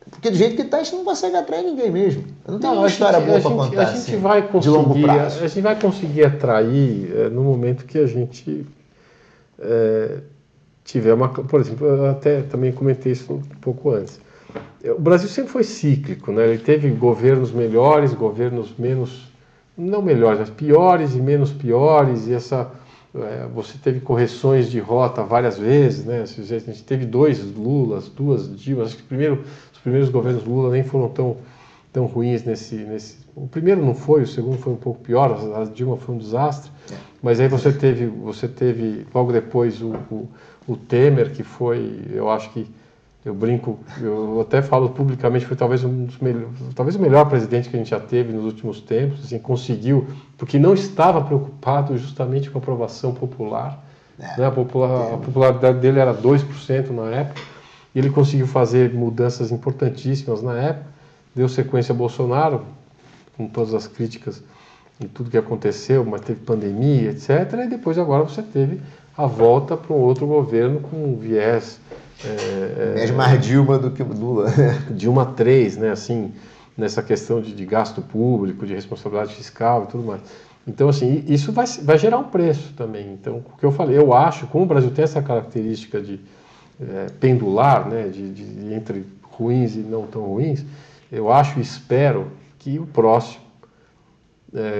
Porque do jeito que está, a gente não consegue atrair ninguém mesmo. Não tem uma história boa para contar assim, de longo prazo. A gente vai conseguir atrair no momento que a gente tiver uma... Por exemplo, eu até também comentei isso um pouco antes. O Brasil sempre foi cíclico, né? Ele teve governos melhores, governos menos, não melhores, mas piores e menos piores, e você teve correções de rota várias vezes, né? A gente teve 2 Lulas, 2 Dilmas, acho que os primeiros governos Lula nem foram tão ruins nesse... O primeiro não foi, o segundo foi um pouco pior, a Dilma foi um desastre, mas aí você teve logo depois o Temer, que foi, eu acho que, eu brinco, eu até falo publicamente, foi talvez talvez o melhor presidente que a gente já teve nos últimos tempos, assim, conseguiu, porque não estava preocupado justamente com a aprovação popular, né? A popularidade dele era 2% na época, e ele conseguiu fazer mudanças importantíssimas na época, deu sequência a Bolsonaro, com todas as críticas e tudo que aconteceu, mas teve pandemia, etc., e depois agora você teve a volta para um outro governo com um viés... mais Dilma do que Lula. Dilma 3, né, assim, nessa questão de gasto público, de responsabilidade fiscal e tudo mais. Então, assim, isso vai gerar um preço também. Então, o que eu falei, eu acho, como o Brasil tem essa característica de pendular, né, de entre ruins e não tão ruins, eu acho e espero que o próximo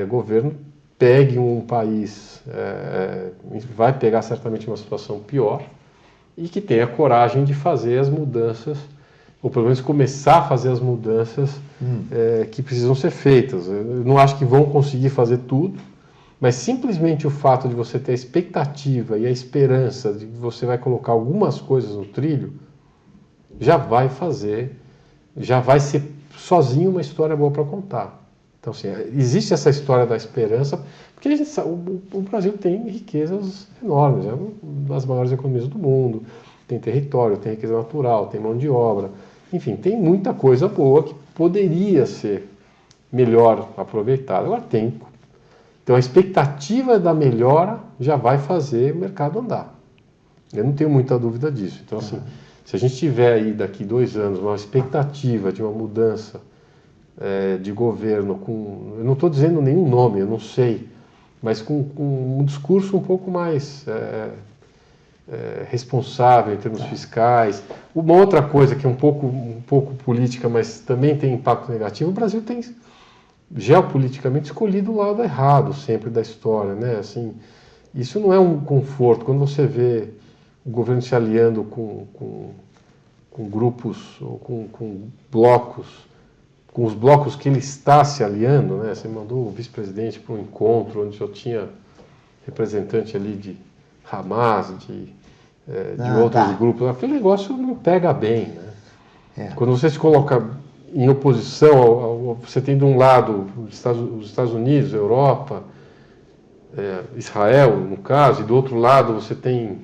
governo pegue um país, vai pegar certamente uma situação pior, e que tenha coragem de fazer as mudanças, ou pelo menos começar a fazer as mudanças que precisam ser feitas. Eu não acho que vão conseguir fazer tudo, mas simplesmente o fato de você ter a expectativa e a esperança de que você vai colocar algumas coisas no trilho, já vai ser sozinho uma história boa para contar. Então, assim, existe essa história da esperança, porque a gente sabe, o Brasil tem riquezas enormes, é uma das maiores economias do mundo, tem território, tem riqueza natural, tem mão de obra, enfim, tem muita coisa boa que poderia ser melhor aproveitada. Agora tem Então a expectativa da melhora já vai fazer o mercado andar. Eu não tenho muita dúvida disso. Então, assim, se a gente tiver aí daqui 2 anos uma expectativa de uma mudança de governo, eu não estou dizendo nenhum nome, eu não sei, mas com um discurso um pouco mais responsável em termos fiscais. Uma outra coisa que é um pouco política, mas também tem impacto negativo, o Brasil tem geopoliticamente escolhido o lado errado sempre da história, né? Assim, isso não é um conforto. Quando você vê o governo se aliando com grupos, ou com blocos, com os blocos que ele está se aliando, né? Você mandou o vice-presidente para um encontro onde já tinha representante ali de Hamas, de outros grupos. Aquele negócio não pega bem, né? Quando você se coloca em oposição, você tem de um lado os Estados Unidos, a Europa, Israel, no caso, e do outro lado você tem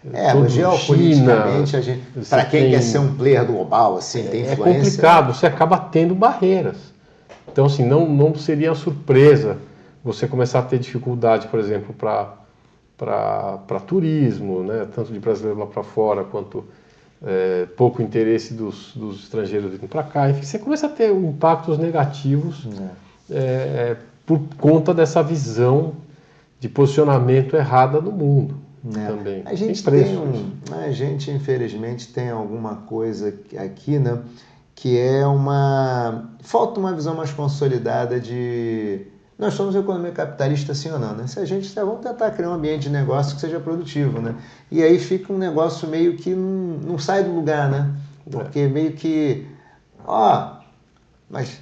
mas geopoliticamente, para quem quer ser um player global, assim, tem influência. É complicado, você acaba tendo barreiras. Então, assim, não seria surpresa você começar a ter dificuldade, por exemplo, para turismo, né? Tanto de brasileiro lá para fora, quanto pouco interesse dos estrangeiros vindo para cá. Enfim, você começa a ter impactos negativos por conta dessa visão de posicionamento errada no mundo. Também. A gente infelizmente tem alguma coisa aqui, né, que é falta uma visão mais consolidada de nós somos economia capitalista, sim ou não, né? Se a gente vamos tentar criar um ambiente de negócio que seja produtivo, né? E aí fica um negócio meio que não sai do lugar, né? Porque meio que mas,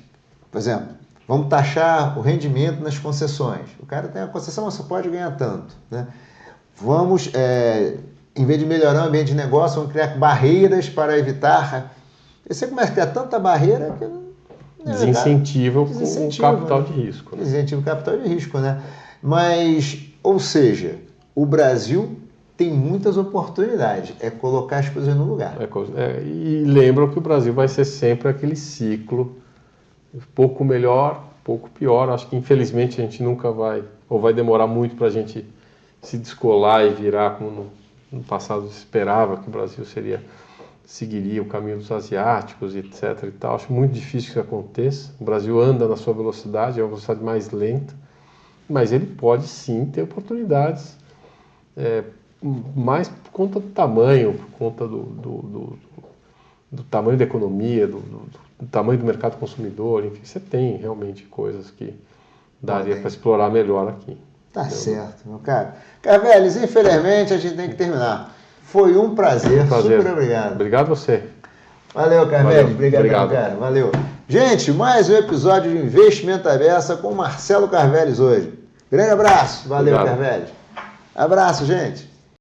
por exemplo, vamos taxar o rendimento nas concessões. O cara tem a concessão, mas só pode ganhar tanto, né? Vamos, em vez de melhorar o ambiente de negócio, vamos criar barreiras para evitar. E você começa a criar tanta barreira que desincentiva o capital de risco. Né? Desincentiva o capital de risco, né? Mas, ou seja, o Brasil tem muitas oportunidades. É colocar as coisas no lugar. E lembra que o Brasil vai ser sempre aquele ciclo, pouco melhor, pouco pior. Acho que, infelizmente, a gente nunca vai, ou vai demorar muito para a gente se descolar e virar como no passado se esperava que o Brasil seguiria o caminho dos asiáticos, etc. e tal. Acho muito difícil que isso aconteça. O Brasil anda na sua velocidade, é uma velocidade mais lenta, mas ele pode sim ter oportunidades, mais por conta do tamanho, por conta do tamanho da economia, do tamanho do mercado consumidor. Enfim, você tem realmente coisas que daria para explorar melhor aqui. Tá certo, meu cara. Carveles, infelizmente a gente tem que terminar. Foi um prazer. Super obrigado. Obrigado a você. Valeu, Carveles. Obrigado, cara. Valeu. Gente, mais um episódio de Investimento à Beça com Marcelo Carveles hoje. Grande abraço. Valeu, Carveles. Abraço, gente.